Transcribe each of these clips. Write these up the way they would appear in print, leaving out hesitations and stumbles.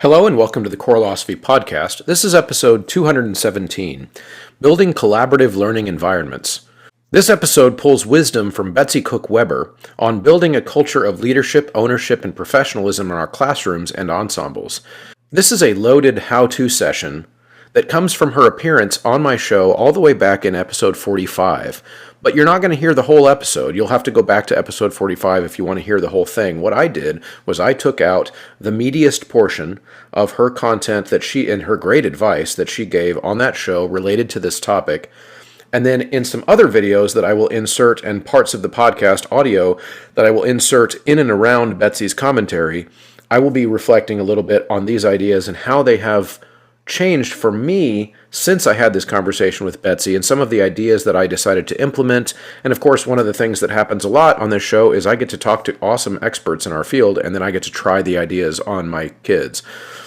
Hello and welcome to the Choreosophy Podcast. This is episode 217, Building Collaborative Learning Environments. This episode pulls wisdom from Betsy Cooke Weber on building a culture of leadership, ownership, and professionalism in our classrooms and ensembles. This is a loaded how-to session that comes from her appearance on my show all the way back in episode 45. But you're not going to hear the whole episode. You'll have to go back to episode 45 if you want to hear the whole thing. What I did was I took out the meatiest portion of her content that she, and her great advice that she gave on that show related to this topic. And then in some other videos that I will insert and parts of the podcast audio that I will insert in and around Betsy's commentary, I will be reflecting a little bit on these ideas and how they have changed for me since I had this conversation with Betsy and some of the ideas that I decided to implement. And of course, one of the things that happens a lot on this show is I get to talk to awesome experts in our field, and then I get to try the ideas on my kids.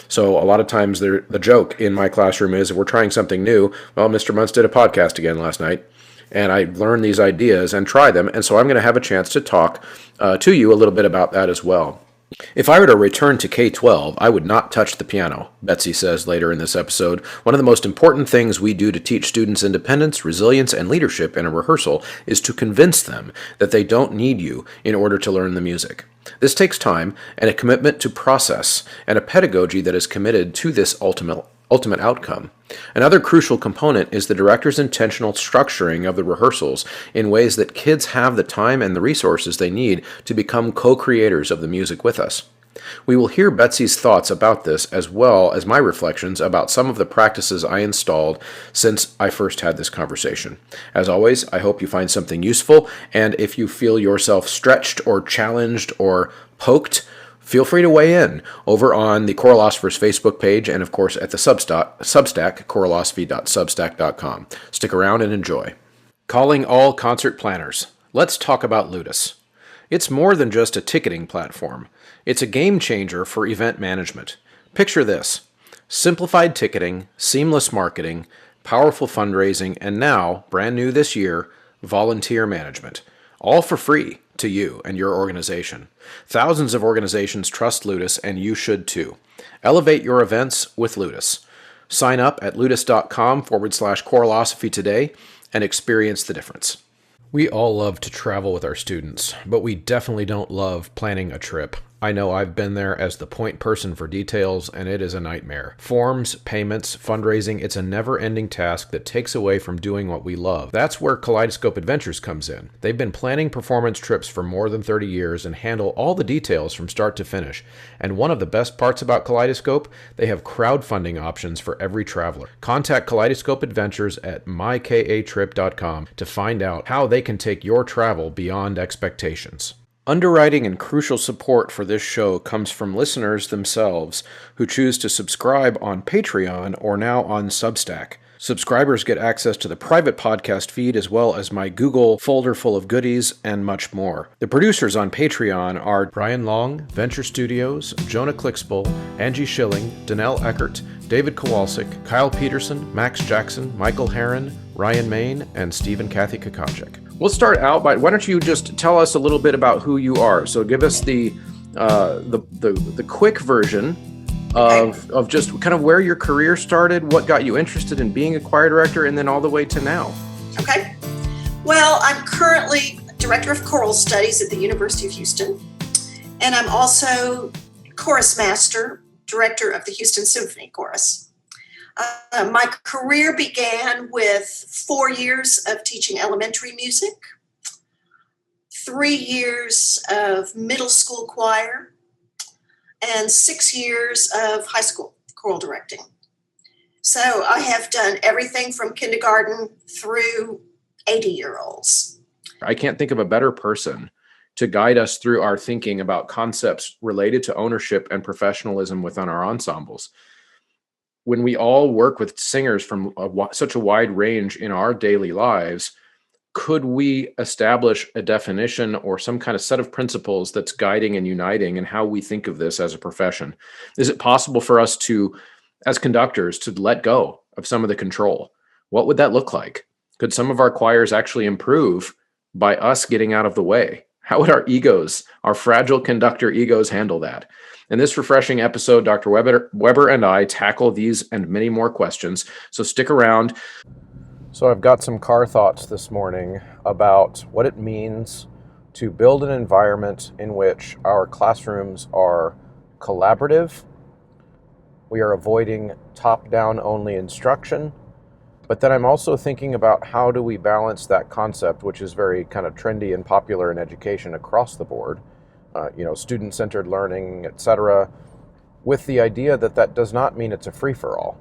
So a lot of times the joke in my classroom is if we're trying something new, well, Mr. Muntz did a podcast again last night, and I learned these ideas and try them. And so I'm going to have a chance to talk to you a little bit about that as well. If I were to return to K-12, I would not touch the piano, Betsy says later in this episode. One of the most important things we do to teach students independence, resilience, and leadership in a rehearsal is to convince them that they don't need you in order to learn the music. This takes time and a commitment to process and a pedagogy that is committed to this ultimate outcome. Another crucial component is the director's intentional structuring of the rehearsals in ways that kids have the time and the resources they need to become co-creators of the music with us. We will hear Betsy's thoughts about this as well as my reflections about some of the practices I installed since I first had this conversation. As always, I hope you find something useful, and if you feel yourself stretched or challenged or poked, feel free to weigh in over on the Choreosopher's Facebook page and, of course, at the Substack, choreosophy.substack.com. Stick around and enjoy. Calling all concert planners. Let's talk about Ludus. It's more than just a ticketing platform. It's a game changer for event management. Picture this: simplified ticketing, seamless marketing, powerful fundraising, and now, brand new this year, volunteer management. All for free to you and your organization. Thousands of organizations trust Ludus, and you should too. Elevate your events with Ludus. Sign up at ludus.com/choreosophy today and experience the difference. We all love to travel with our students, but we definitely don't love planning a trip. I know I've been there as the point person for details, and it is a nightmare. Forms, payments, fundraising, it's a never-ending task that takes away from doing what we love. That's where Kaleidoscope Adventures comes in. They've been planning performance trips for more than 30 years and handle all the details from start to finish. And one of the best parts about Kaleidoscope, they have crowdfunding options for every traveler. Contact Kaleidoscope Adventures at mykatrip.com to find out how they can take your travel beyond expectations. Underwriting and crucial support for this show comes from listeners themselves who choose to subscribe on Patreon or now on Substack. Subscribers get access to the private podcast feed as well as my Google folder full of goodies and much more. The producers on Patreon are Brian Long, Venture Studios, Jonah Clixbull, Angie Schilling, Danelle Eckert, David Kowalczyk, Kyle Peterson, Max Jackson, Michael Herron, Ryan Main, and Stephen Kathy Kakacek. We'll start out by, why don't you just tell us a little bit about who you are? So give us the quick version of just kind of where your career started, what got you interested in being a choir director, and then all the way to now. Okay. Well, I'm currently Director of Choral Studies at the University of Houston, and I'm also Chorus Master, Director of the Houston Symphony Chorus. My career began with 4 years of teaching elementary music, 3 years of middle school choir, and 6 years of high school choral directing. So I have done everything from kindergarten through 80-year-olds. I can't think of a better person to guide us through our thinking about concepts related to ownership and professionalism within our ensembles. When we all work with singers from such a wide range in our daily lives, could we establish a definition or some kind of set of principles that's guiding and uniting in how we think of this as a profession? Is it possible for us to, as conductors, to let go of some of the control? What would that look like? Could some of our choirs actually improve by us getting out of the way? How would our egos, our fragile conductor egos, handle that? In this refreshing episode, Dr. Weber and I tackle these and many more questions, so stick around. So I've got some car thoughts this morning about what it means to build an environment in which our classrooms are collaborative. We are avoiding top-down only instruction. But then I'm also thinking about how do we balance that concept, which is very kind of trendy and popular in education across the board, student-centered learning, etc., with the idea that that does not mean it's a free-for-all,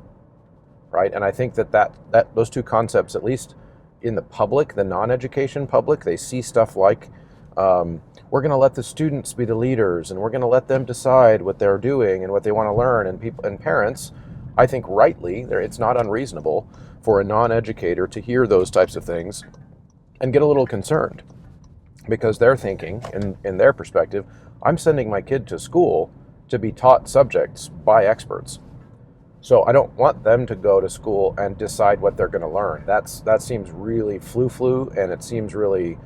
right? And I think that those two concepts, at least in the public, the non-education public, they see stuff like we're going to let the students be the leaders, and we're going to let them decide what they're doing and what they want to learn, and people and parents, I think rightly, it's not unreasonable for a non-educator to hear those types of things and get a little concerned, because they're thinking, in their perspective, I'm sending my kid to school to be taught subjects by experts. So I don't want them to go to school and decide what they're going to learn. That seems really flu, and it seems really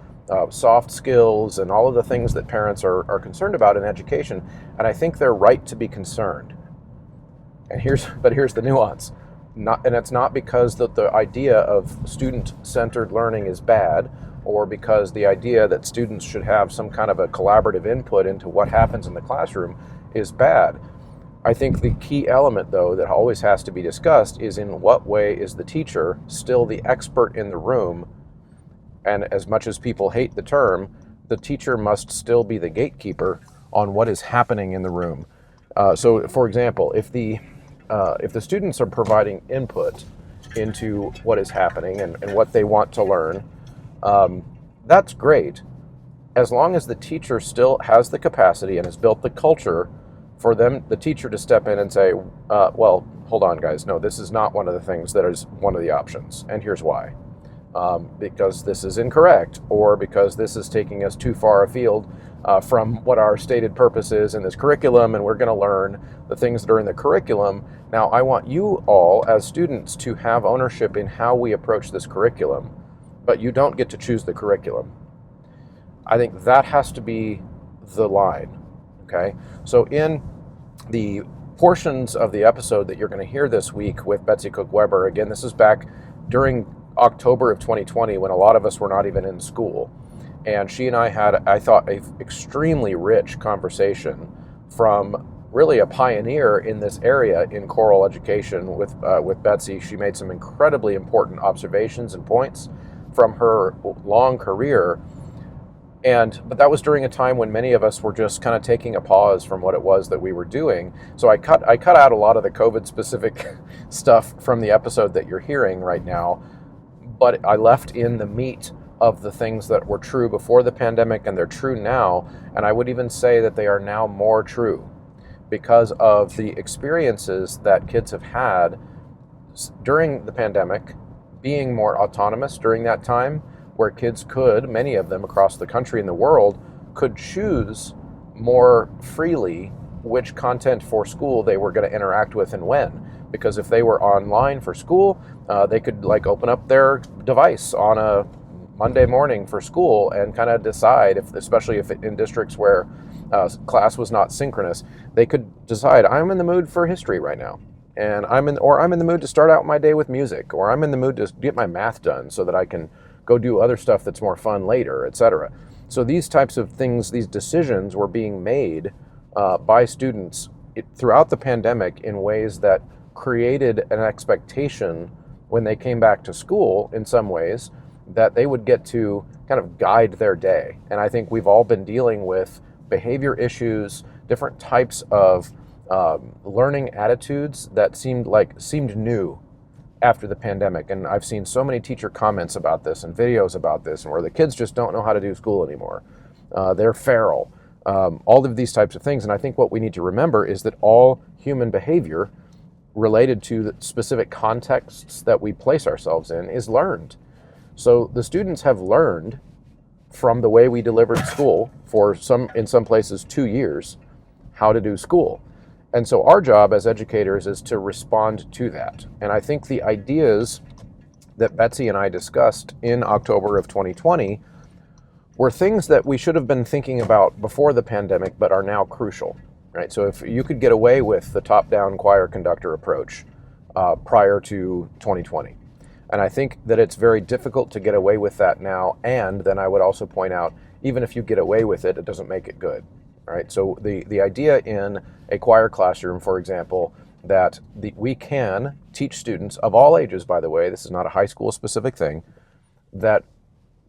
soft skills and all of the things that parents are concerned about in education. And I think they're right to be concerned. And here's the nuance. It's not because that the idea of student-centered learning is bad, or because the idea that students should have some kind of a collaborative input into what happens in the classroom is bad. I think the key element, though, that always has to be discussed is in what way is the teacher still the expert in the room. And as much as people hate the term, the teacher must still be the gatekeeper on what is happening in the room. So, for example, if the students are providing input into what is happening and what they want to learn, that's great, as long as the teacher still has the capacity and has built the culture for the teacher to step in and say, well, hold on, guys, no, this is not one of the things that is one of the options, and here's why. Because this is incorrect, or because this is taking us too far afield from what our stated purpose is in this curriculum, and we're going to learn the things that are in the curriculum. Now, I want you all as students to have ownership in how we approach this curriculum, but you don't get to choose the curriculum. I think that has to be the line, okay? So in the portions of the episode that you're going to hear this week with Betsy Cooke Weber, again, this is back during October of 2020 when a lot of us were not even in school. And she and I had, I thought, an extremely rich conversation from really a pioneer in this area in choral education with Betsy. She made some incredibly important observations and points from her long career. But that was during a time when many of us were just kind of taking a pause from what it was that we were doing. So I cut out a lot of the COVID-specific stuff from the episode that you're hearing right now, but I left in the meat of the things that were true before the pandemic, and they're true now. And I would even say that they are now more true because of the experiences that kids have had during the pandemic, being more autonomous during that time, where kids could, many of them across the country and the world, could choose more freely which content for school they were going to interact with and when. Because if they were online for school, they could open up their device on a Monday morning for school and kind of decide, especially if in districts where class was not synchronous, they could decide, I'm in the mood for history right now. And I'm in the mood to start out my day with music, or I'm in the mood to get my math done so that I can go do other stuff that's more fun later, etc. So these types of things, these decisions were being made by students throughout the pandemic in ways that created an expectation when they came back to school in some ways that they would get to kind of guide their day. And I think we've all been dealing with behavior issues, different types of learning attitudes that seemed new after the pandemic. And I've seen so many teacher comments about this and videos about this, and where the kids just don't know how to do school anymore. They're feral. All of these types of things. And I think what we need to remember is that all human behavior related to the specific contexts that we place ourselves in is learned. So the students have learned from the way we delivered school for in some places 2 years, how to do school. And so our job as educators is to respond to that. And I think the ideas that Betsy and I discussed in October of 2020 were things that we should have been thinking about before the pandemic, but are now crucial, right? So if you could get away with the top-down choir conductor approach prior to 2020, and I think that it's very difficult to get away with that now. And then I would also point out, even if you get away with it, it doesn't make it good, right? So the idea in a choir classroom, for example, that we can teach students of all ages, by the way, this is not a high school specific thing, that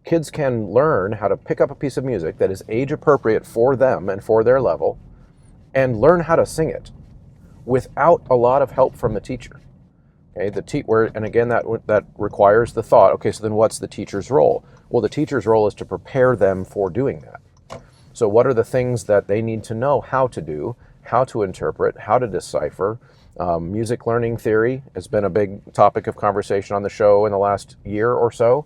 kids can learn how to pick up a piece of music that is age appropriate for them and for their level, and learn how to sing it without a lot of help from the teacher. Okay, and again, that requires the thought. Okay, so then what's the teacher's role? Well, the teacher's role is to prepare them for doing that. So what are the things that they need to know how to do, how to interpret, how to decipher? Music learning theory has been a big topic of conversation on the show in the last year or so.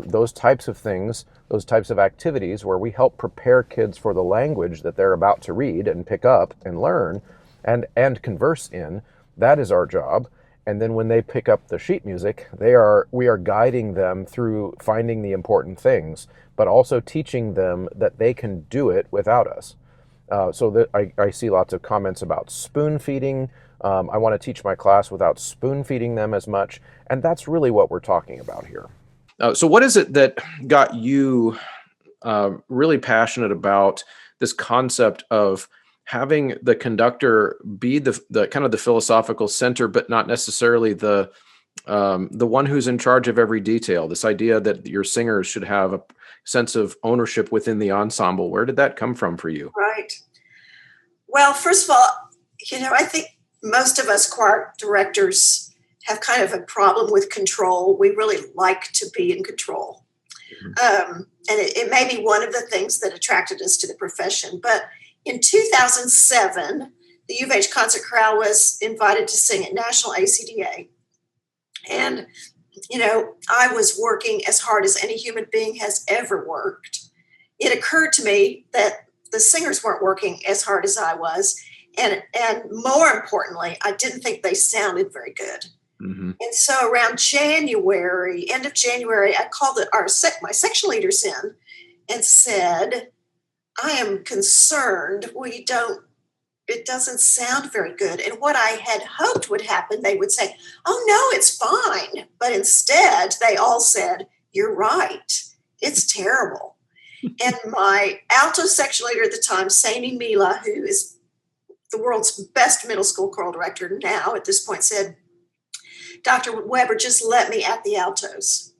Those types of things, those types of activities where we help prepare kids for the language that they're about to read and pick up and learn and converse in, that is our job. And then when they pick up the sheet music, we are guiding them through finding the important things, but also teaching them that they can do it without us. I see lots of comments about spoon feeding. I want to teach my class without spoon feeding them as much. And that's really what we're talking about here. So what is it that got you really passionate about this concept of having the conductor be the kind of the philosophical center, but not necessarily the one who's in charge of every detail? This idea that your singers should have a sense of ownership within the ensemble. Where did that come from for you? Right. Well, first of all, I think most of us choir directors have kind of a problem with control. We really like to be in control. And it may be one of the things that attracted us to the profession. But in 2007, the U of H Concert Chorale was invited to sing at National ACDA. And, I was working as hard as any human being has ever worked. It occurred to me that the singers weren't working as hard as I was. And more importantly, I didn't think they sounded very good. Mm-hmm. And so around January, end of January, I called my section leaders in and said, I am concerned it doesn't sound very good. And what I had hoped would happen, they would say, oh, no, it's fine. But instead, they all said, you're right. It's terrible. And my alto section leader at the time, Saini Mila, who is the world's best middle school choral director now at this point, said, Dr. Weber, just let me at the altos.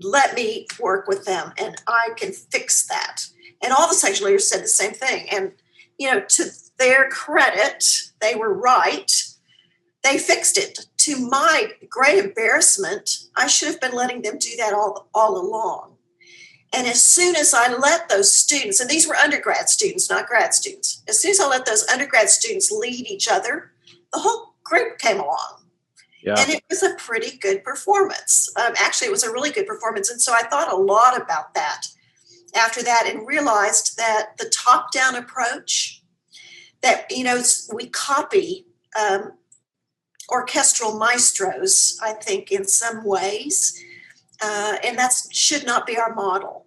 Let me work with them and I can fix that. And all the section leaders said the same thing. And, to their credit, they were right. They fixed it. To my great embarrassment, I should have been letting them do that all along. And as soon as I let those students, and these were undergrad students, not grad students, as soon as I let those undergrad students lead each other, the whole group came along. Yeah. And it was a pretty good performance. Actually, it was a really good performance. And so I thought a lot about that after that and realized that the top-down approach that, we copy orchestral maestros, I think, in some ways, and that should not be our model.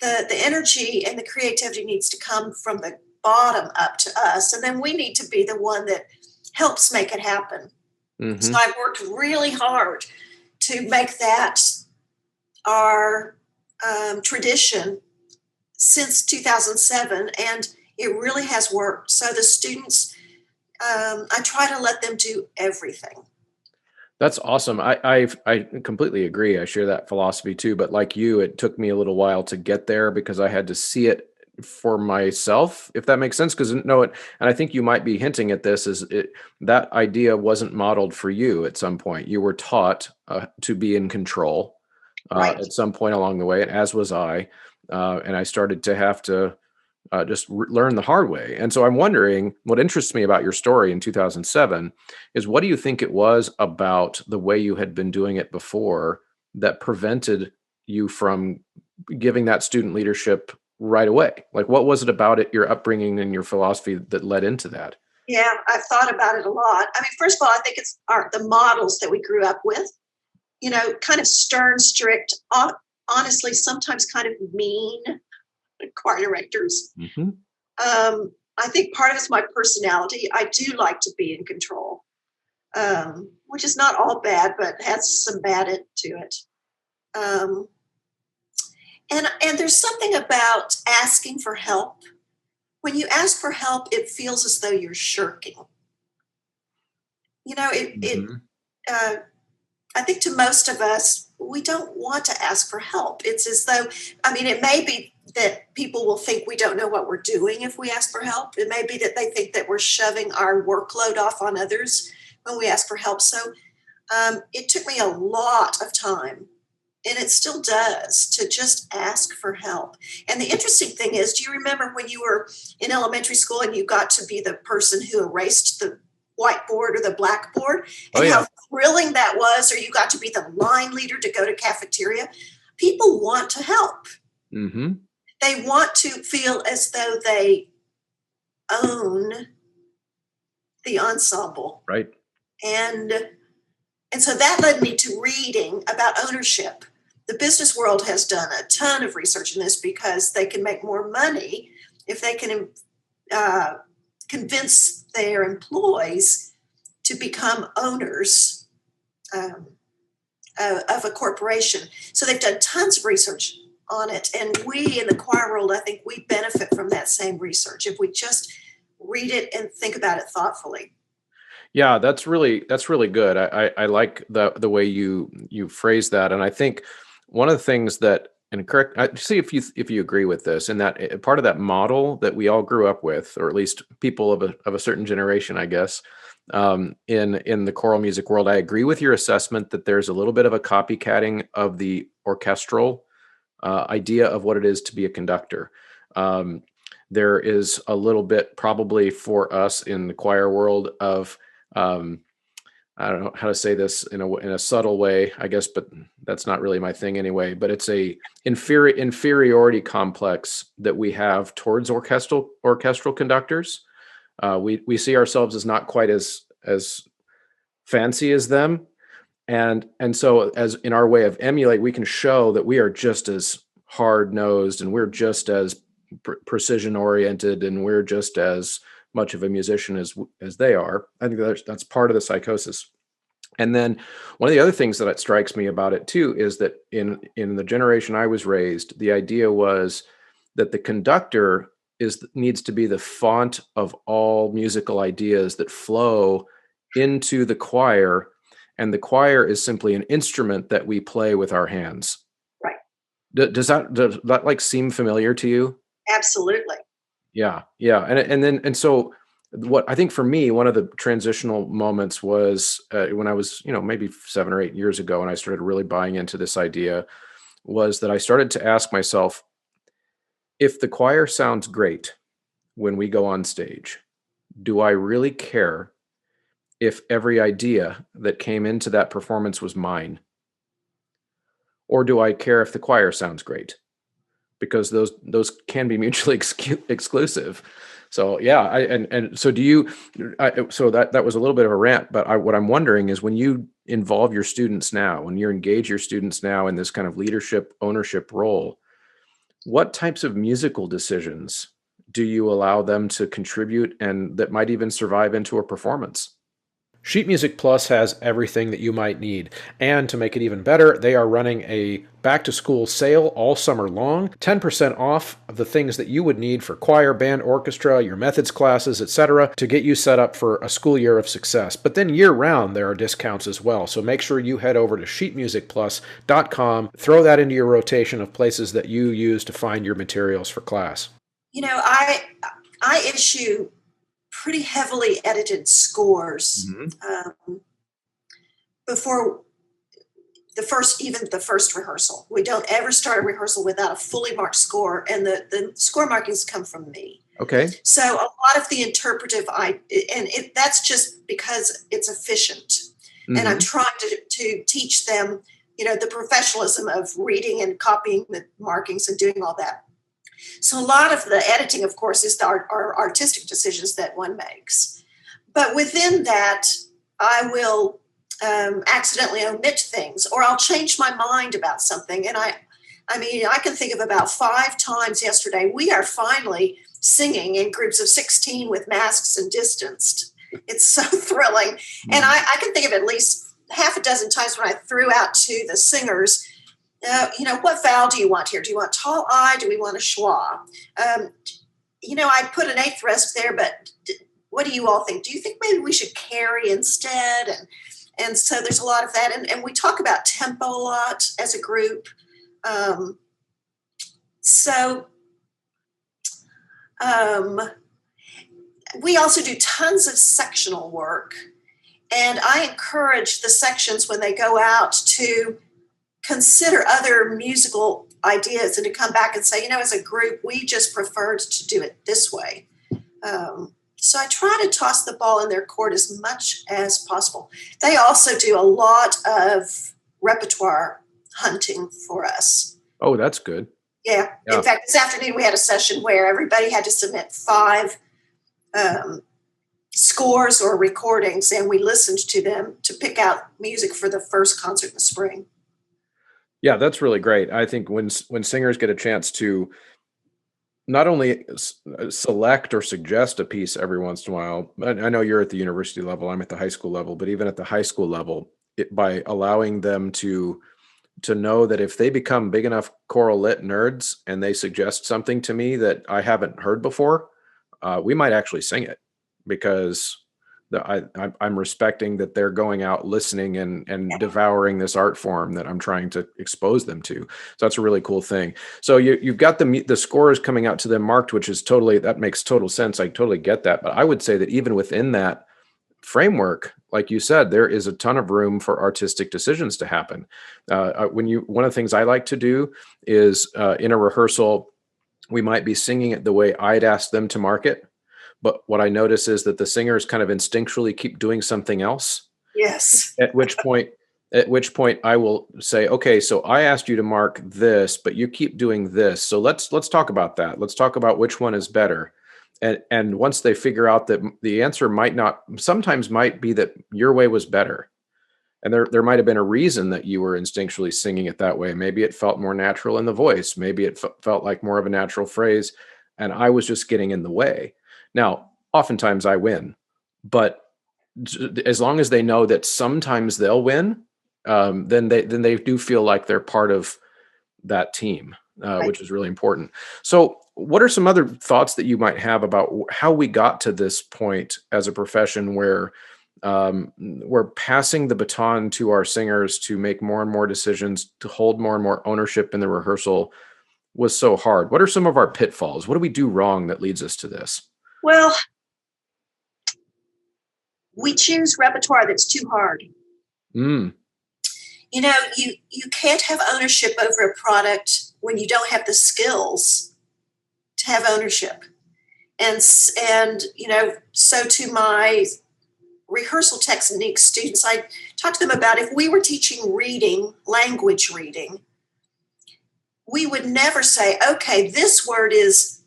The energy and the creativity needs to come from the bottom up to us, and then we need to be the one that helps make it happen. Mm-hmm. So I've worked really hard to make that our tradition since 2007, and it really has worked. So the students, I try to let them do everything. That's awesome. I completely agree. I share that philosophy too. But like you, it took me a little while to get there because I had to see it for myself, if that makes sense. Because and I think you might be hinting at this, that idea wasn't modeled for you at some point. You were taught to be in control right. At some point along the way, and as was I. And I started to have to just learn the hard way. And so I'm wondering, what interests me about your story in 2007 is, what do you think it was about the way you had been doing it before that prevented you from giving that student leadership right away? Like, what was it about it, your upbringing and your philosophy, that led into that? Yeah, I've thought about it a lot. I mean, first of all, I think it's the models that we grew up with, kind of stern, strict, honestly sometimes kind of mean choir directors. Hmm. I think part of it's my personality. I do like to be in control, which is not all bad, but has some bad to it. Um, and there's something about asking for help. When you ask for help, it feels as though you're shirking. You know, Hmm. uh, I think to most of us, we don't want to ask for help. It's as though, I mean, it may be that people will think we don't know what we're doing if we ask for help. It may be that they think that we're shoving our workload off on others when we ask for help. So it took me a lot of time, and it still does, to just ask for help. And the interesting thing is, do you remember when you were in elementary school and you got to be the person who erased the whiteboard or the blackboard, Oh, and yeah. how thrilling that was, or you got to be the line leader to go to cafeteria? People want to help. Hmm. They want to feel as though they own the ensemble. Right. And And so that led me to reading about ownership. The business world has done a ton of research in this because they can make more money if they can uh, convince their employees to become owners um, of a corporation. So they've done tons of research on it. And we in the choir world, I think we benefit from that same research if we just read it and think about it thoughtfully. Yeah, that's really good. I like the way you phrase that, and I think one of the things that, and correct, see if you agree with this, and that part of that model that we all grew up with, or at least people of a certain generation, I guess, in the choral music world, I agree with your assessment that there's a little bit of a copycatting of the orchestral idea of what it is to be a conductor. Um, there is a little bit probably for us in the choir world of um, I don't know how to say this in a subtle way, I guess, but that's not really my thing anyway. But it's a inferiority complex that we have towards orchestral conductors. We see ourselves as not quite as fancy as them, and so as in our way of emulate, we can show that we are just as hard nosed, and we're just as precision oriented, and we're just as much of a musician as they are. I think that's part of the psychosis. And then one of the other things that strikes me about it too is that in the generation I was raised, the idea was that the conductor needs to be the font of all musical ideas that flow into the choir, and the choir is simply an instrument that we play with our hands. Right. Does that like seem familiar to you? Absolutely. Yeah, yeah, and so what I think for me, one of the transitional moments was when I was, maybe 7 or 8 years ago, and I started really buying into this idea, was that I started to ask myself, if the choir sounds great when we go on stage, do I really care if every idea that came into that performance was mine, or do I care if the choir sounds great? Because those can be mutually exclusive. So yeah, and so do you. So that was a little bit of a rant, but what I'm wondering is, when you involve your students now, when you engage your students now in this kind of leadership ownership role, what types of musical decisions do you allow them to contribute, and that might even survive into a performance? Sheet Music Plus has everything that you might need. And to make it even better, they are running a back to school sale all summer long. 10% off of the things that you would need for choir, band, orchestra, your methods classes, etc., to get you set up for a school year of success. But then year round, there are discounts as well. So make sure you head over to sheetmusicplus.com, throw that into your rotation of places that you use to find your materials for class. You know, I issue pretty heavily edited scores Hmm. before the first rehearsal. We don't ever start a rehearsal without a fully marked score, and the score markings come from me. Okay. So a lot of the interpretive, that's just because it's efficient, and I'm Hmm. trying to teach them, the professionalism of reading and copying the markings and doing all that. So a lot of the editing, of course, is our artistic decisions that one makes. But within that, I will accidentally omit things, or I'll change my mind about something. And I mean, I can think of about 5 times yesterday. We are finally singing in groups of 16 with masks and distanced. It's so thrilling. And I can think of at least half a dozen times when I threw out to the singers, what vowel do you want here? Do you want tall I? Do we want a schwa? I put an eighth rest there, but what do you all think? Do you think maybe we should carry instead? And so there's a lot of that. And we talk about tempo a lot as a group. We also do tons of sectional work. And I encourage the sections when they go out to consider other musical ideas and to come back and say, as a group, we just preferred to do it this way. So I try to toss the ball in their court as much as possible. They also do a lot of repertoire hunting for us. Oh, that's good. Yeah. In fact, this afternoon we had a session where everybody had to submit 5 scores or recordings, and we listened to them to pick out music for the first concert in the spring. Yeah, that's really great. I think when singers get a chance to not only select or suggest a piece every once in a while, I know you're at the university level, I'm at the high school level, but even at the high school level, by allowing them to know that if they become big enough choral lit nerds and they suggest something to me that I haven't heard before, we might actually sing it, because I'm respecting that they're going out listening and devouring this art form that I'm trying to expose them to. So that's a really cool thing. So you've got the scores coming out to them marked, which is that makes total sense. I totally get that. But I would say that even within that framework, like you said, there is a ton of room for artistic decisions to happen. One of the things I like to do is in a rehearsal, we might be singing it the way I'd ask them to mark it. But what I notice is that the singers kind of instinctually keep doing something else. Yes. At which point I will say, okay, so I asked you to mark this, but you keep doing this. So let's talk about that. Let's talk about which one is better. And once they figure out that the answer sometimes might be that your way was better. And there might have been a reason that you were instinctually singing it that way. Maybe it felt more natural in the voice. Maybe it felt like more of a natural phrase. And I was just getting in the way. Now, oftentimes I win, but as long as they know that sometimes they'll win, then they do feel like they're part of that team, Right. which is really important. So what are some other thoughts that you might have about how we got to this point as a profession where we're passing the baton to our singers to make more and more decisions, to hold more and more ownership in the rehearsal was so hard? What are some of our pitfalls? What do we do wrong that leads us to this? Well, we choose repertoire that's too hard. Mm. You can't have ownership over a product when you don't have the skills to have ownership. And so to my rehearsal technique students, I talk to them about if we were teaching reading, language reading, we would never say, okay, this word is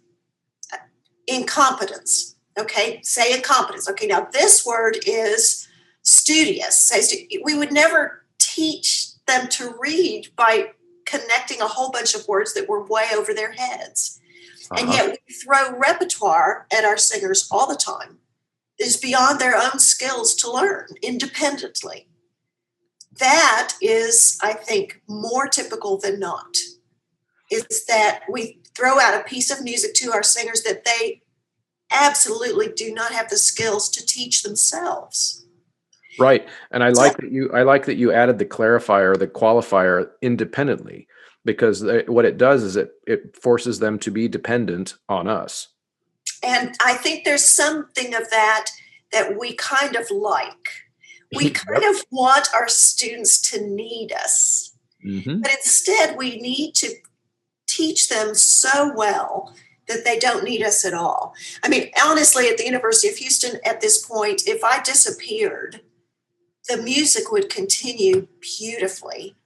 incompetence. Okay, say incompetence. Okay, now this word is studious. We would never teach them to read by connecting a whole bunch of words that were way over their heads. And yet we throw repertoire at our singers all the time. Is beyond their own skills to learn independently. That is, I think, more typical than not. It's that we throw out a piece of music to our singers that they absolutely do not have the skills to teach themselves. Right. And I like that you added the clarifier, the qualifier independently, because what it does is it forces them to be dependent on us. And I think there's something of that we kind of like. We kind of want our students to need us. Mm-hmm. But instead, we need to teach them so well that they don't need us at all. I mean, honestly, at the University of Houston at this point, if I disappeared, the music would continue beautifully.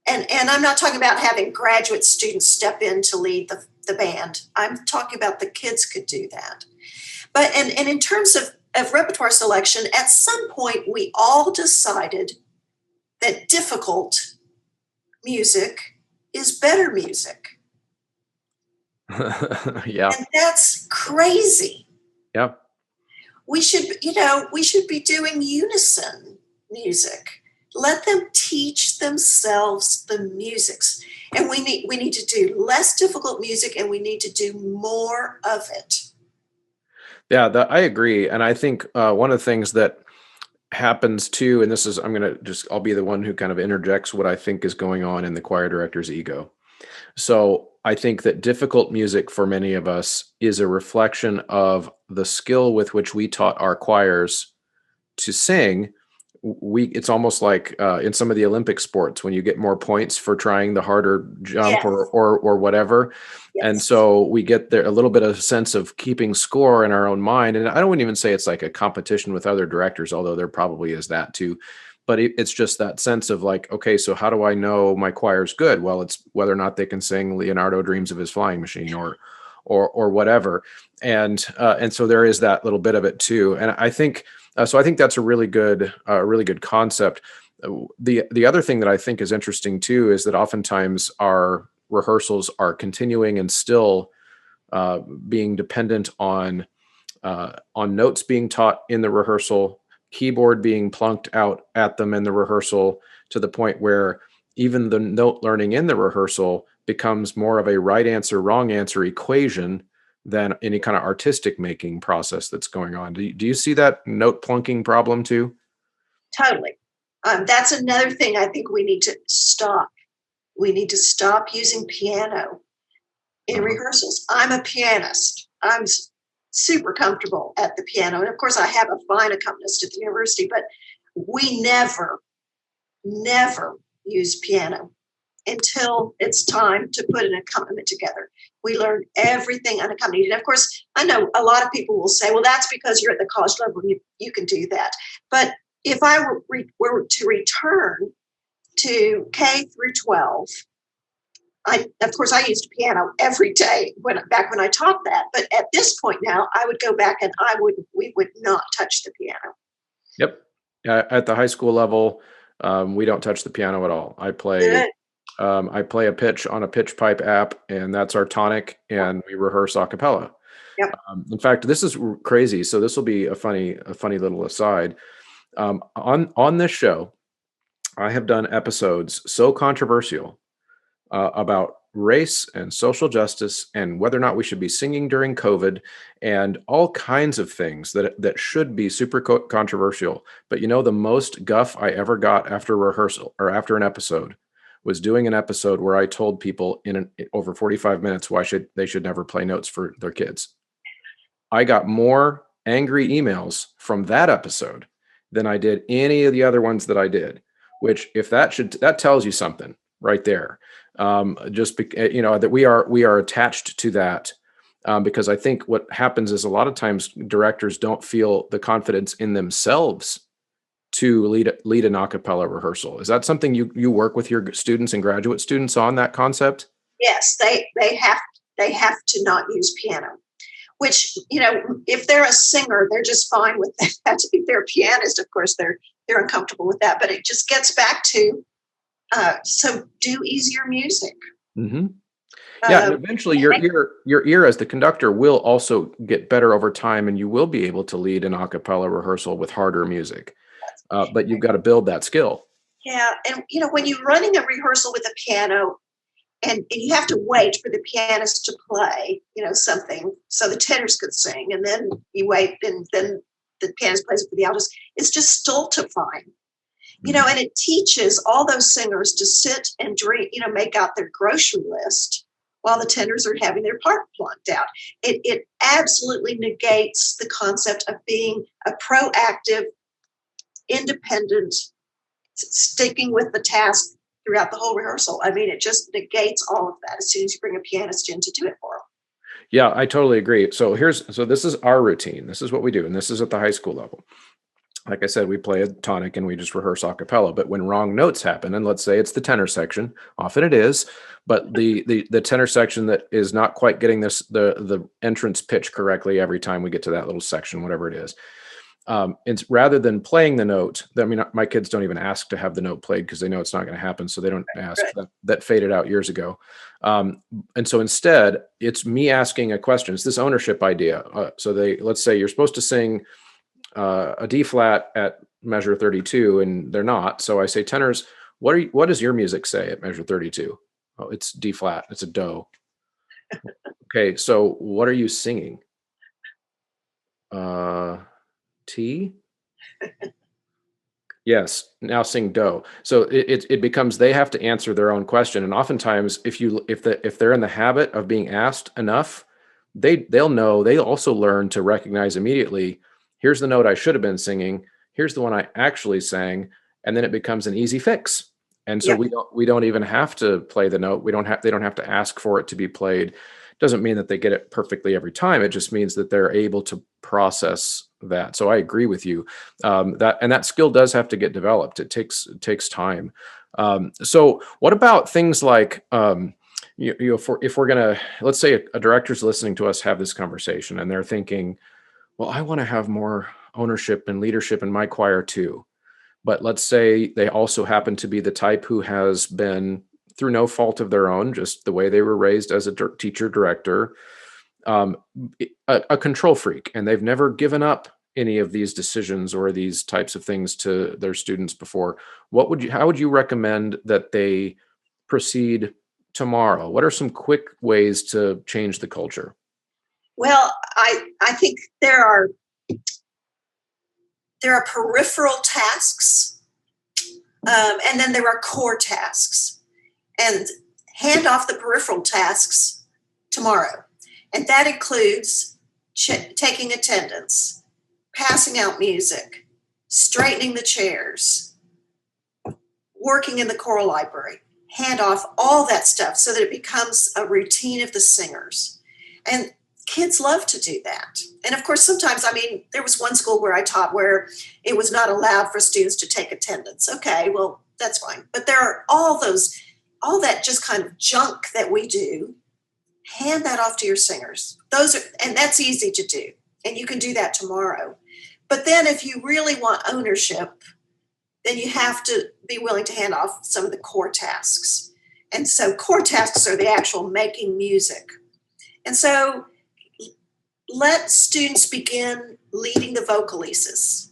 And I'm not talking about having graduate students step in to lead the band. I'm talking about the kids could do that. But and in terms of repertoire selection, at some point we all decided that difficult music is better music. Yeah. And that's crazy. Yeah. We should be doing unison music. Let them teach themselves the musics. And we need to do less difficult music and we need to do more of it. Yeah, I agree. And I think one of the things that happens too, and this is, I'll be the one who kind of interjects what I think is going on in the choir director's ego. So I think that difficult music for many of us is a reflection of the skill with which we taught our choirs to sing. It's almost like in some of the Olympic sports when you get more points for trying the harder jump Yes, or whatever. And yes. so we get there a little bit of sense of keeping score in our own mind. And I don't even say it's like a competition with other directors, although there probably is that too. But it's just that sense of like, okay, so how do I know my choir's good? Well, it's whether or not they can sing Leonardo Dreams of His Flying Machine or whatever. And so there is that little bit of it too. And I think so. I think that's a really good concept. The other thing that I think is interesting too is that oftentimes our rehearsals are continuing and still being dependent on notes being taught in the rehearsal, keyboard being plunked out at them in the rehearsal, to the point where even the note learning in the rehearsal becomes more of a right answer, wrong answer equation than any kind of artistic making process that's going on. Do you see that note plunking problem too? Totally. That's another thing I think we need to stop. We need to stop using piano in Uh-huh. rehearsals. I'm a pianist. I'm super comfortable at the piano. And of course, I have a fine accompanist at the university, but we never use piano until it's time to put an accompaniment together. We learn everything unaccompanied. And of course, I know a lot of people will say, well, that's because you're at the college level, you can do that. But if I were to return to K through 12, of course, I used piano every day back when I taught that. But at this point now, I would go back and we would not touch the piano. Yep. At the high school level, we don't touch the piano at all. Good. I play a pitch on a pitch pipe app, and that's our tonic, and we rehearse a cappella. Yep. In fact, this is crazy. So this will be a funny little aside. On this show, I have done episodes so controversial about race and social justice and whether or not we should be singing during COVID and all kinds of things that should be super controversial. But the most guff I ever got after rehearsal or after an episode was doing an episode where I told people in over 45 minutes why they should never play notes for their kids. I got more angry emails from that episode than I did any of the other ones that I did, which if that tells you something right there. That we are attached to that, because I think what happens is a lot of times directors don't feel the confidence in themselves to lead an a cappella rehearsal. Is that something you work with your students and graduate students on, that concept? Yes, they have to not use piano. Which, if they're a singer, they're just fine with that. If they're a pianist, of course, they're uncomfortable with that. But it just gets back to so do easier music. Mm-hmm. Yeah, and eventually your ear as the conductor will also get better over time, and you will be able to lead an a cappella rehearsal with harder music. But you've got to build that skill. Yeah, and when you're running a rehearsal with a piano, and you have to wait for the pianist to play, something so the tenors could sing, and then you wait, and then the pianist plays it for the altos. It's just stultifying. And it teaches all those singers to sit and drink, make out their grocery list while the tenors are having their part plunked out. It absolutely negates the concept of being a proactive, independent, sticking with the task throughout the whole rehearsal. I mean, it just negates all of that as soon as you bring a pianist in to do it for them. Yeah, I totally agree. So this is our routine. This is what we do, and this is at the high school level. Like I said, we play a tonic and we just rehearse a cappella. But when wrong notes happen, and let's say it's the tenor section, often it is, but the tenor section that is not quite getting the entrance pitch correctly every time we get to that little section, whatever it is, It's rather than playing the note. I mean, my kids don't even ask to have the note played because they know it's not going to happen. So they don't ask. Right. That faded out years ago. And so instead, it's me asking a question. It's this ownership idea. Let's say you're supposed to sing a D flat at measure 32, and they're not. So I say, tenors, what does your music say at measure 32? Oh, it's D flat. It's a do. Okay, so what are you singing? T? Yes, now sing do. So it becomes they have to answer their own question. And oftentimes if they're in the habit of being asked enough, they'll also learn to recognize immediately, here's the note I should have been singing, here's the one I actually sang, and then it becomes an easy fix. And so Yep. we don't even have to play the note. They don't have to ask for it to be played. Doesn't mean that they get it perfectly every time. It just means that they're able to process that. So I agree with you. That skill does have to get developed. It takes time. So what about things like if we're gonna, let's say a director's listening to us have this conversation and they're thinking, well, I want to have more ownership and leadership in my choir too. But let's say they also happen to be the type who has been, through no fault of their own, just the way they were raised as a teacher director, um, a control freak, and they've never given up any of these decisions or these types of things to their students before. How would you recommend that they proceed tomorrow? What are some quick ways to change the culture? Well, I think there are peripheral tasks, and then there are core tasks. And hand off the peripheral tasks tomorrow. And that includes taking attendance, passing out music, straightening the chairs, working in the choral library. Hand off all that stuff so that it becomes a routine of the singers. And kids love to do that. And of course, sometimes, there was one school where I taught where it was not allowed for students to take attendance. Okay, well, that's fine. But there are all that just kind of junk that we do. Hand that off to your singers. And that's easy to do. And you can do that tomorrow. But then if you really want ownership, then you have to be willing to hand off some of the core tasks. And so core tasks are the actual making music. And so let students begin leading the vocalises,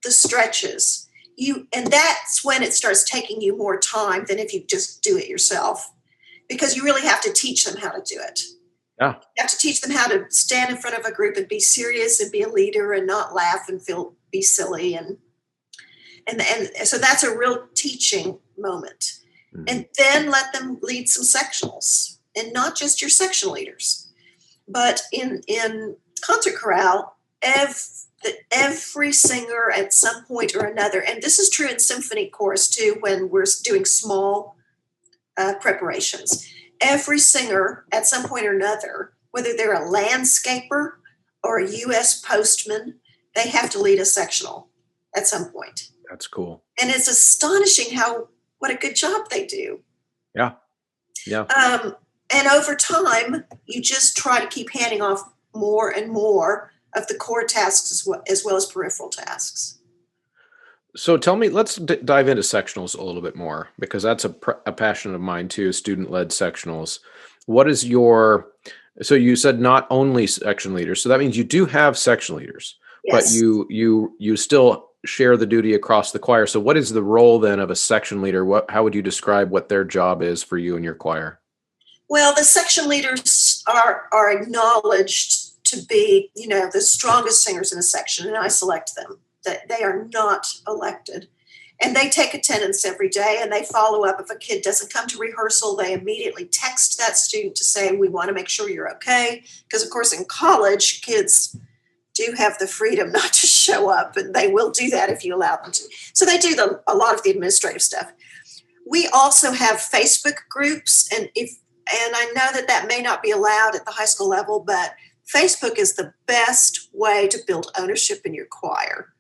the stretches. And that's when it starts taking you more time than if you just do it yourself, because you really have to teach them how to do it. Yeah. You have to teach them how to stand in front of a group and be serious and be a leader and not laugh and be silly. And so that's a real teaching moment. Mm-hmm. And then let them lead some sectionals, and not just your section leaders, but in concert chorale, every singer at some point or another, and this is true in symphony chorus too, when we're doing small preparations, every singer at some point or another, whether they're a landscaper or a U.S. postman, they have to lead a sectional at some point. That's cool. And it's astonishing what a good job they do. Yeah. Yeah. And over time, you just try to keep handing off more and more of the core tasks as well as peripheral tasks. So tell me, let's dive into sectionals a little bit more, because that's a passion of mine too, student-led sectionals. So you said not only section leaders, so that means you do have section leaders, yes, but you still share the duty across the choir. So what is the role then of a section leader? How would you describe what their job is for you and your choir? Well, the section leaders are acknowledged to be, the strongest singers in a section, and I select them. They are not elected. And they take attendance every day, and they follow up. If a kid doesn't come to rehearsal, they immediately text that student to say, we want to make sure you're okay. Because, of course, in college, kids do have the freedom not to show up, and they will do that if you allow them to. So they do a lot of the administrative stuff. We also have Facebook groups, and I know that may not be allowed at the high school level, but Facebook is the best way to build ownership in your choir.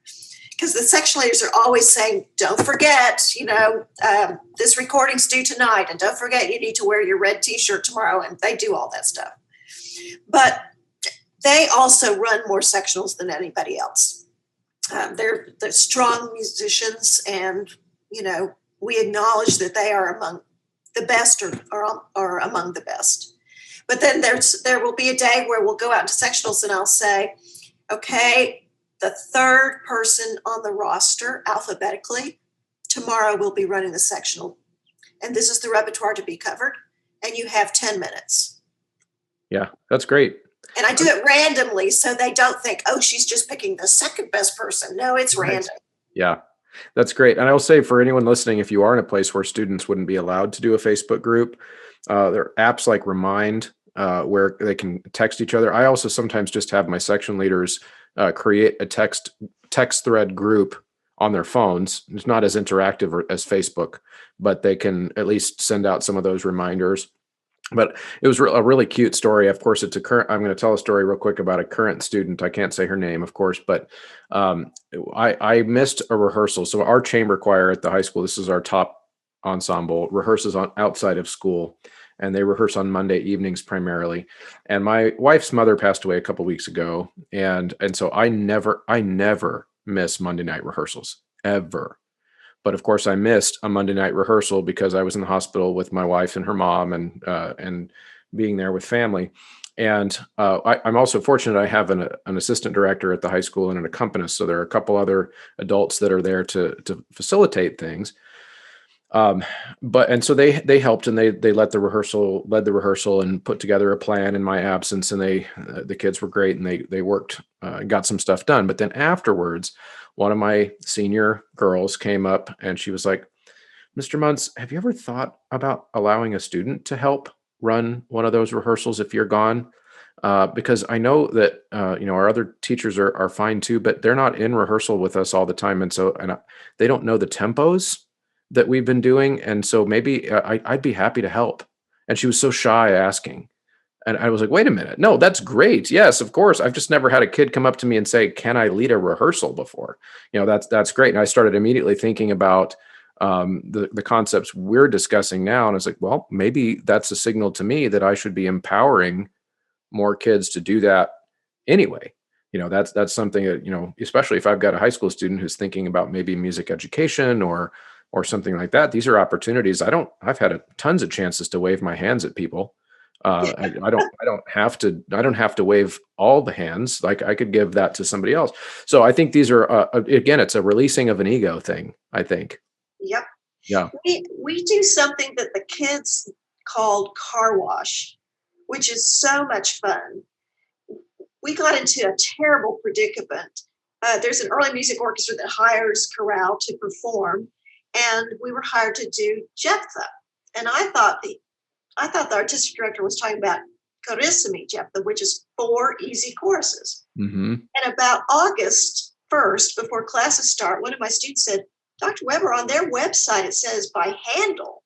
Because the section leaders are always saying, don't forget, this recording's due tonight, and don't forget you need to wear your red t-shirt tomorrow, and they do all that stuff. But they also run more sectionals than anybody else. They're strong musicians, and we acknowledge that they are among the best, or among the best. But then there will be a day where we'll go out into sectionals, and I'll say, okay, the third person on the roster alphabetically tomorrow we'll be running the sectional, and this is the repertoire to be covered, and you have 10 minutes. Yeah, that's great. And I do it randomly, so they don't think, oh, she's just picking the second best person. No, it's Right. random. Yeah, that's great. And I will say, for anyone listening, if you are in a place where students wouldn't be allowed to do a Facebook group, there are apps like Remind, where they can text each other. I also sometimes just have my section leaders create a text thread group on their phones. It's not as interactive as Facebook, but they can at least send out some of those reminders. But it was a really cute story. Of course, it's I'm going to tell a story real quick about a current student. I can't say her name, of course, but I missed a rehearsal. So our chamber choir at the high school, this is our top ensemble, rehearses outside of school, and they rehearse on Monday evenings primarily. And my wife's mother passed away a couple weeks ago, and so I never miss Monday night rehearsals ever. But of course, I missed a Monday night rehearsal because I was in the hospital with my wife and her mom, and being there with family. And I'm also fortunate. I have an assistant director at the high school and an accompanist. So there are a couple other adults that are there to facilitate things. And so they helped, and they led the rehearsal and put together a plan in my absence. And the kids were great, and they worked, got some stuff done. But then afterwards, one of my senior girls came up and she was like, "Mr. Muntz, have you ever thought about allowing a student to help run one of those rehearsals if you're gone? Because I know that our other teachers are fine too, but they're not in rehearsal with us all the time, and they don't know the tempos that we've been doing, and so maybe I'd be happy to help." And she was so shy asking. And I was like, wait a minute. No, that's great. Yes, of course. I've just never had a kid come up to me and say, "Can I lead a rehearsal?" before. That's great. And I started immediately thinking about the concepts we're discussing now. And I was like, well, maybe that's a signal to me that I should be empowering more kids to do that anyway. That's something that, especially if I've got a high school student who's thinking about maybe music education or something like that. These are opportunities. I've had tons of chances to wave my hands at people. I don't have to wave all the hands. Like, I could give that to somebody else. So I think these are, again, it's a releasing of an ego thing, I think. Yep. Yeah. We do something that the kids called car wash, which is so much fun. We got into a terrible predicament. There's an early music orchestra that hires chorale to perform, and we were hired to do Jephthah. And I thought the artistic director was talking about Carissimi Jephthah, which is 4 easy choruses. Mm-hmm. And about August 1st, before classes start, one of my students said, "Dr. Weber, on their website, it says by Handel."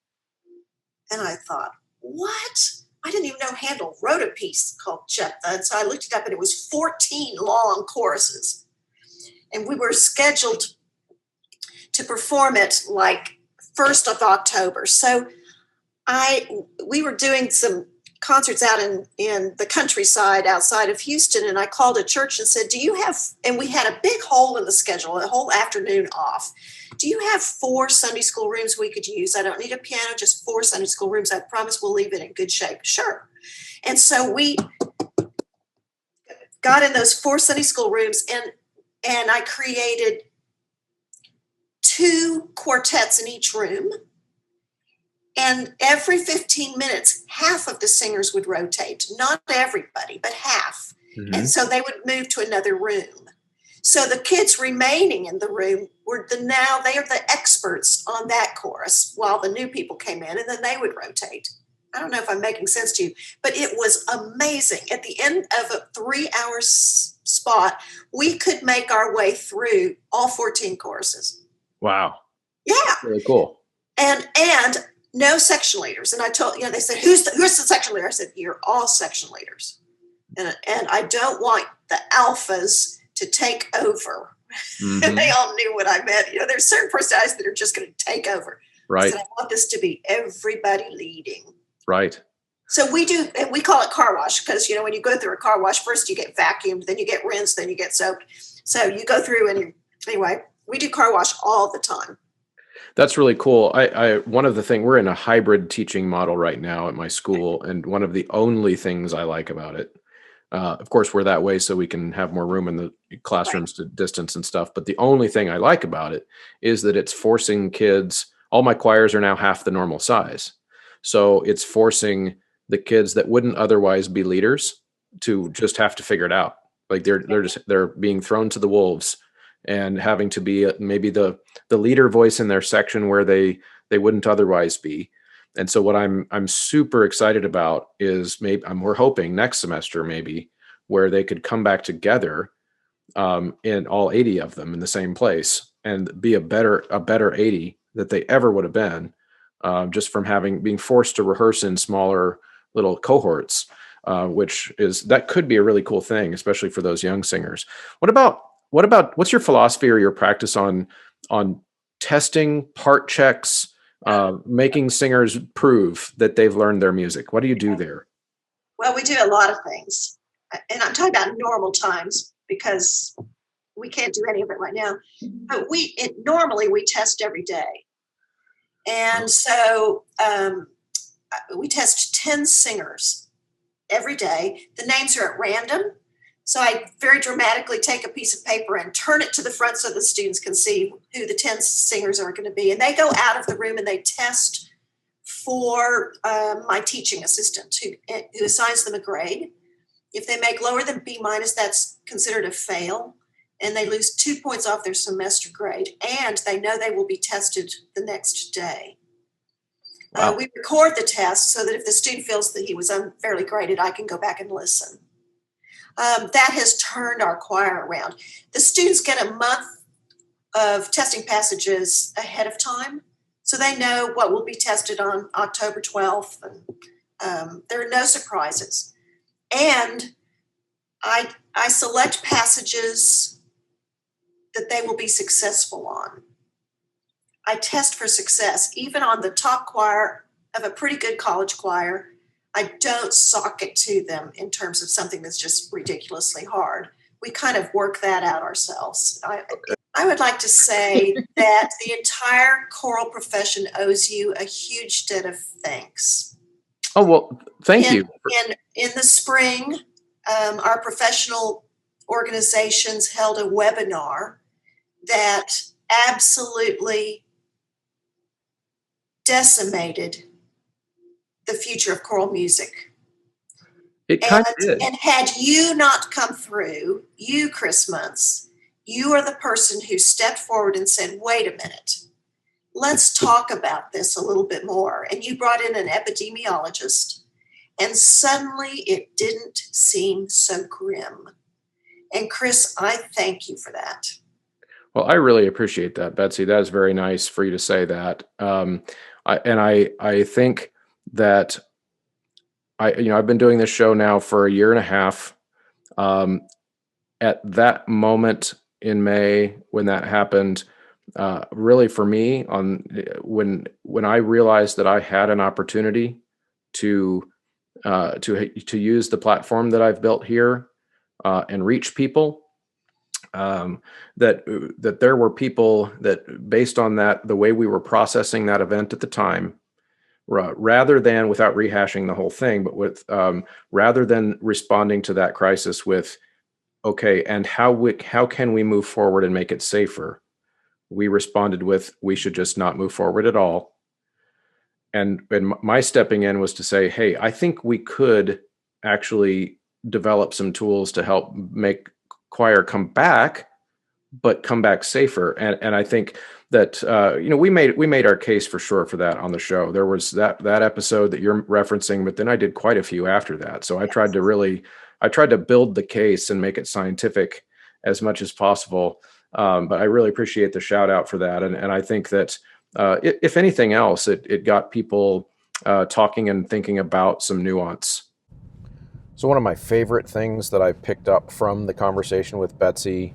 And I thought, what? I didn't even know Handel wrote a piece called Jephthah. And so I looked it up, and it was 14 long choruses. And we were scheduled to perform it like 1st of October. So we were doing some concerts out in the countryside outside of Houston, and I called a church and said, and we had a big hole in the schedule, a whole afternoon off. "Do you have 4 Sunday school rooms we could use? I don't need a piano, just 4 Sunday school rooms. I promise we'll leave it in good shape." "Sure." And so we got in those 4 Sunday school rooms, and I created 2 quartets in each room. And every 15 minutes, half of the singers would rotate. Not everybody, but half. Mm-hmm. And so they would move to another room. So the kids remaining in the room they are the experts on that chorus, while the new people came in, and then they would rotate. I don't know if I'm making sense to you, but it was amazing. At the end of a 3-hour spot, we could make our way through all 14 choruses. Wow. Yeah. Really cool. And no section leaders. And I told, they said, who's the section leader? I said, "You're all section leaders. And I don't want the alphas to take over." Mm-hmm. And they all knew what I meant. There's certain personalities that are just going to take over. Right. I said, "I want this to be everybody leading." Right. So we do, and we call it car wash because, when you go through a car wash, first you get vacuumed, then you get rinsed, then you get soaked. So you go through and Anyway, we do car wash all the time. That's really cool. One of the things, we're in a hybrid teaching model right now at my school, and one of the only things I like about it, of course, we're that way so we can have more room in the Right. classrooms to distance and stuff. But the only thing I like about it is that it's forcing kids. All my choirs are now half the normal size, so it's forcing the kids that wouldn't otherwise be leaders to just have to figure it out. Like they're being thrown to the wolves and having to be maybe the leader voice in their section where they wouldn't otherwise be. And so what I'm super excited about is we're hoping next semester maybe where they could come back together, in all 80 of them in the same place and be a better 80 that they ever would have been, just from being forced to rehearse in smaller little cohorts, which is that could be a really cool thing, especially for those young singers. What's your philosophy or your practice on testing part checks, making singers prove that they've learned their music? What do you do there? Well, we do a lot of things. And I'm talking about normal times because we can't do any of it right now. But normally we test every day. And so we test 10 singers every day. The names are at random. So I very dramatically take a piece of paper and turn it to the front so the students can see who the 10 singers are going to be. And they go out of the room and they test for my teaching assistant who assigns them a grade. If they make lower than B minus, that's considered a fail. And they lose 2 points off their semester grade. And they know they will be tested the next day. Wow. We record the test so that if the student feels that he was unfairly graded, I can go back and listen. That has turned our choir around. The students get a month of testing passages ahead of time, so they know what will be tested on October 12th, and there are no surprises. And I select passages that they will be successful on. I test for success, even on the top choir of a pretty good college choir. I don't sock it to them in terms of something that's just ridiculously hard. We kind of work that out ourselves. I would like to say that the entire choral profession owes you a huge debt of thanks. Oh, well, thank you. In the spring, our professional organizations held a webinar that absolutely decimated the future of choral music. It kind of did. And had you not come through, you, Chris Muntz, you are the person who stepped forward and said, wait a minute, let's talk about this a little bit more. And you brought in an epidemiologist, and suddenly it didn't seem so grim. And Chris, I thank you for that. Well, I really appreciate that, Betsy. That is very nice for you to say that. I think that I've been doing this show now for a year and a half. At that moment in May, when that happened, really for me, when I realized that I had an opportunity to use the platform that I've built here, and reach people, that there were people that, based on that, the way we were processing that event at the time, rather than, without rehashing the whole thing, but rather than responding to that crisis with, okay, and how can we move forward and make it safer? We responded with, we should just not move forward at all. And my stepping in was to say, hey, I think we could actually develop some tools to help make choir come back, but come back safer. And I think that we made our case for sure for that on the show. There was that episode that you're referencing, but then I did quite a few after that. So I tried to build the case and make it scientific as much as possible. But I really appreciate the shout out for that. And I think that if anything else, it got people talking and thinking about some nuance. So one of my favorite things that I picked up from the conversation with Betsy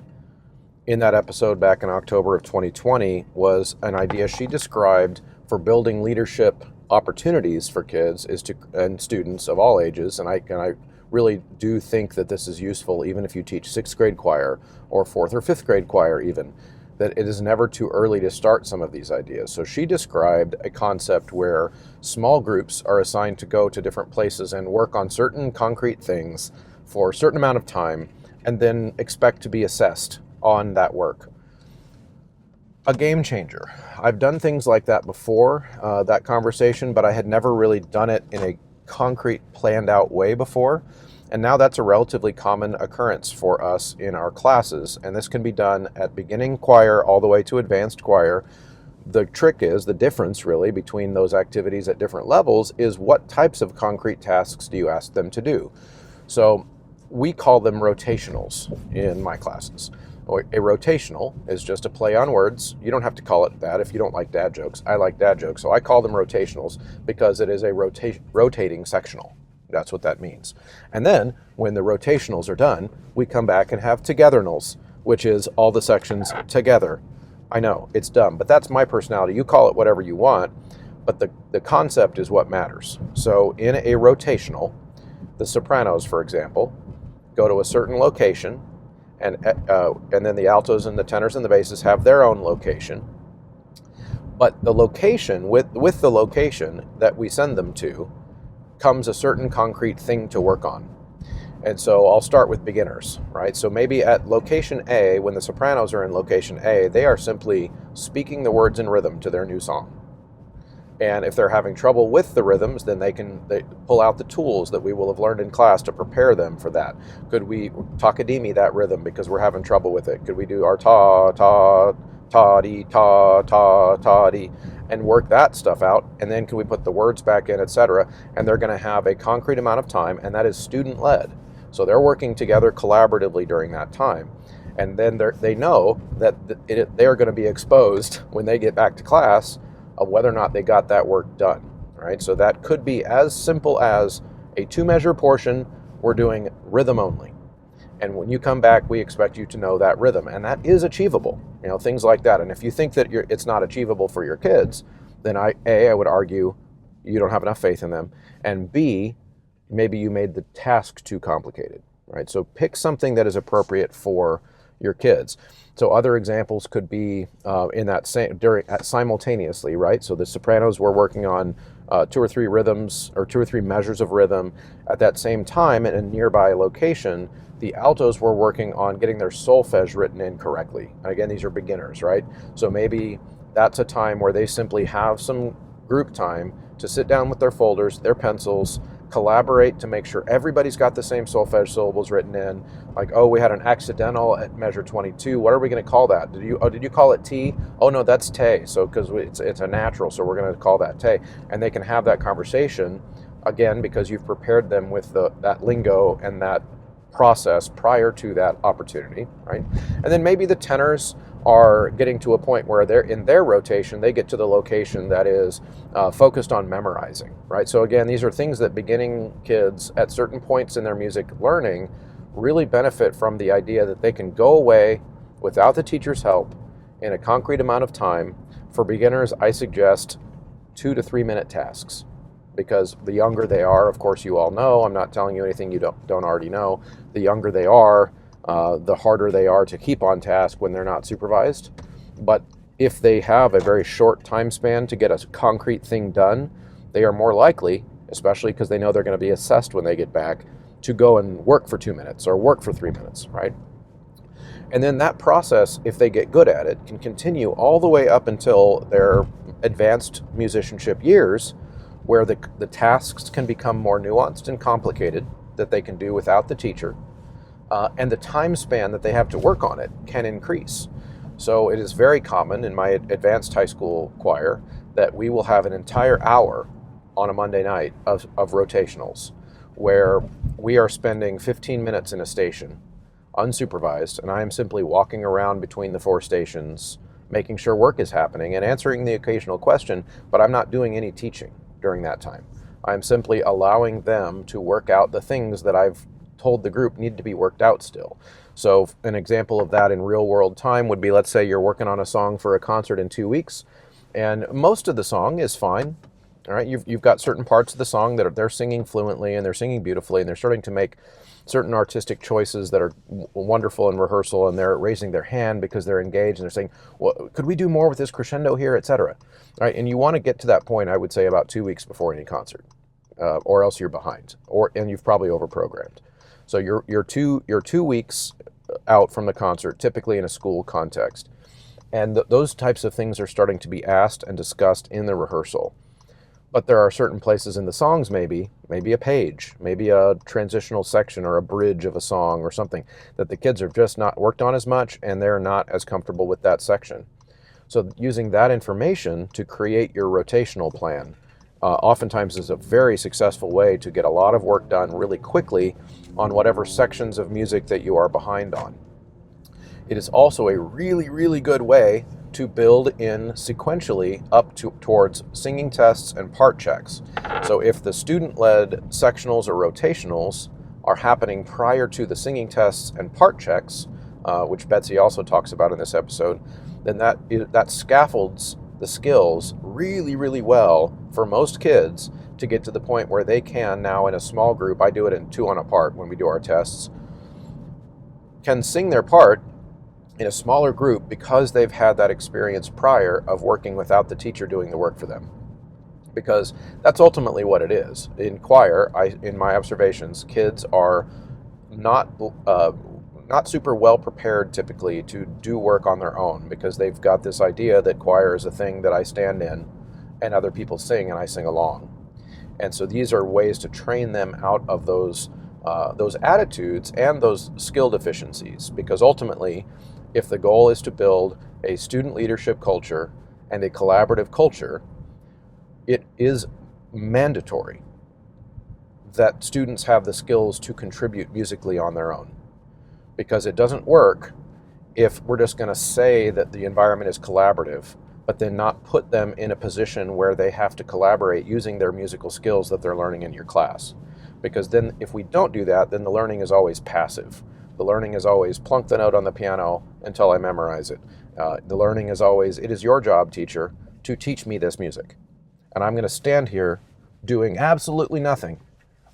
in that episode back in October of 2020 was an idea she described for building leadership opportunities for kids and students of all ages. And I really do think that this is useful even if you teach sixth grade choir or fourth or fifth grade choir even. that it is never too early to start some of these ideas. So she described a concept where small groups are assigned to go to different places and work on certain concrete things for a certain amount of time, and then expect to be assessed on that work. A game changer. I've done things like that before, that conversation, but I had never really done it in a concrete, planned out way before. And now that's a relatively common occurrence for us in our classes. And this can be done at beginning choir all the way to advanced choir. The trick is, the difference really between those activities at different levels is what types of concrete tasks do you ask them to do? So we call them rotationals in my classes. A rotational is just a play on words. You don't have to call it that if you don't like dad jokes. I like dad jokes, so I call them rotationals because it is a rotating sectional. That's what that means. And then when the rotationals are done, we come back and have togethernals, which is all the sections together. I know, it's dumb, but that's my personality. You call it whatever you want, but the concept is what matters. So in a rotational, the sopranos, for example, go to a certain location, and then the altos and the tenors and the basses have their own location. But the location, with the location that we send them to, comes a certain concrete thing to work on. And so I'll start with beginners, right? So maybe at location A, when the sopranos are in location A, they are simply speaking the words in rhythm to their new song. And if they're having trouble with the rhythms, then they pull out the tools that we will have learned in class to prepare them for that. Could we takadimi that rhythm because we're having trouble with it? Could we do our ta, ta, ta-dee, ta, ta, ta-dee, and work that stuff out? And then can we put the words back in, etc.? And they're going to have a concrete amount of time, and that is student-led. So they're working together collaboratively during that time. And then they know that they're going to be exposed when they get back to class of whether or not they got that work done, right? So that could be as simple as a 2-measure portion, we're doing rhythm only. And when you come back, we expect you to know that rhythm, and that is achievable, things like that. And if you think that it's not achievable for your kids, then I would argue you don't have enough faith in them, and B, maybe you made the task too complicated, right? So pick something that is appropriate for your kids. So other examples could be in that simultaneously, right? So the sopranos were working on 2 or 3 rhythms or 2 or 3 measures of rhythm at that same time in a nearby location. The altos were working on getting their solfege written in correctly. And again, these are beginners, right? So maybe that's a time where they simply have some group time to sit down with their folders, their pencils, collaborate to make sure everybody's got the same solfege syllables written in. Like, oh, we had an accidental at measure 22. What are we going to call that? Did you call it T? Oh no, that's te. So because it's a natural, so we're going to call that te. And they can have that conversation again because you've prepared them with that lingo and that process prior to that opportunity, right? And then maybe the tenors are getting to a point where they're in their rotation, they get to the location that is focused on memorizing, right? So again, these are things that beginning kids at certain points in their music learning really benefit from the idea that they can go away without the teacher's help in a concrete amount of time. For beginners, I suggest 2 to 3 minute tasks, because the younger they are, of course you all know, I'm not telling you anything you don't already know, the younger they are, the harder they are to keep on task when they're not supervised. But if they have a very short time span to get a concrete thing done, they are more likely, especially because they know they're going to be assessed when they get back, to go and work for 2 minutes or work for 3 minutes, right? And then that process, if they get good at it, can continue all the way up until their advanced musicianship years, where the tasks can become more nuanced and complicated that they can do without the teacher. And the time span that they have to work on it can increase. So it is very common in my advanced high school choir that we will have an entire hour on a Monday night of rotationals, where we are spending 15 minutes in a station, unsupervised, and I am simply walking around between the 4 stations, making sure work is happening and answering the occasional question, but I'm not doing any teaching during that time. I'm simply allowing them to work out the things that I've told the group need to be worked out still. So an example of that in real world time would be, let's say you're working on a song for a concert in 2 weeks, and most of the song is fine. All right, you've got certain parts of the song that they're singing fluently and they're singing beautifully and they're starting to make certain artistic choices that are wonderful in rehearsal, and they're raising their hand because they're engaged and they're saying, well, could we do more with this crescendo here, etc. All right, and you want to get to that point, I would say, about 2 weeks before any concert, or else you're behind, and you've probably overprogrammed. So you're 2 weeks out from the concert, typically in a school context, and those types of things are starting to be asked and discussed in the rehearsal. But there are certain places in the songs, maybe a page, maybe a transitional section or a bridge of a song or something that the kids have just not worked on as much, and they're not as comfortable with that section. So using that information to create your rotational plan oftentimes is a very successful way to get a lot of work done really quickly on whatever sections of music that you are behind on. It is also a really, really good way to build in sequentially up towards singing tests and part checks. So if the student-led sectionals or rotationals are happening prior to the singing tests and part checks, which Betsy also talks about in this episode, then that scaffolds the skills really, really well for most kids to get to the point where they can now, in a small group, I do it in 2 on a part when we do our tests, can sing their part in a smaller group because they've had that experience prior of working without the teacher doing the work for them. Because that's ultimately what it is. In choir, in my observations, kids are not super well prepared typically to do work on their own, because they've got this idea that choir is a thing that I stand in and other people sing and I sing along. And so these are ways to train them out of those attitudes and those skill deficiencies, because ultimately, if the goal is to build a student leadership culture and a collaborative culture, it is mandatory that students have the skills to contribute musically on their own. Because it doesn't work if we're just going to say that the environment is collaborative, but then not put them in a position where they have to collaborate using their musical skills that they're learning in your class. Because then if we don't do that, then the learning is always passive. The learning is always plunk the note on the piano until I memorize it. The learning is always, it is your job, teacher, to teach me this music. And I'm going to stand here doing absolutely nothing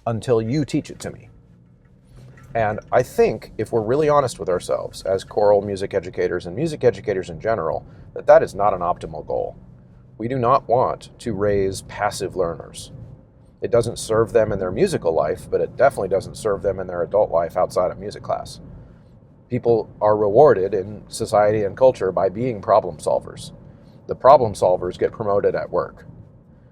until you teach it to me. And I think if we're really honest with ourselves as choral music educators and music educators in general, that is not an optimal goal. We do not want to raise passive learners. It doesn't serve them in their musical life, but it definitely doesn't serve them in their adult life outside of music class. People are rewarded in society and culture by being problem solvers. The problem solvers get promoted at work,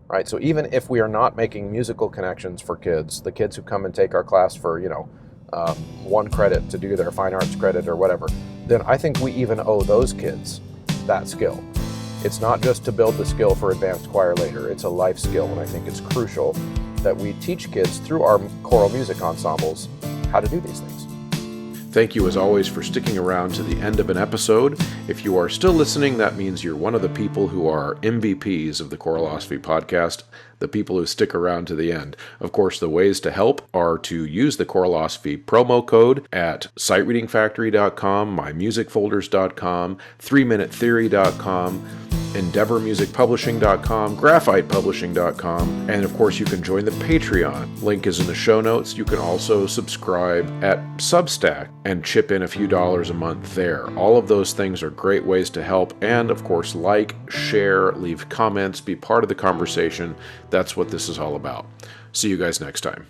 right? So even if we are not making musical connections for kids, the kids who come and take our class for, 1 credit to do their fine arts credit or whatever, then I think we even owe those kids that skill. It's not just to build the skill for advanced choir later, it's a life skill, and I think it's crucial that we teach kids through our choral music ensembles how to do these things. Thank you as always for sticking around to the end of an episode. If you are still listening, that means you're one of the people who are MVPs of the Choralosophy podcast, the people who stick around to the end. Of course, the ways to help are to use the Choralosophy promo code at sightreadingfactory.com, mymusicfolders.com, 3minutetheory.com, endeavormusicpublishing.com, graphitepublishing.com, and of course you can join the Patreon. Link is in the show notes. You can also subscribe at Substack and chip in a few dollars a month there. All of those things are great ways to help, and of course like, share, leave comments, be part of the conversation. That's what this is all about. See you guys next time.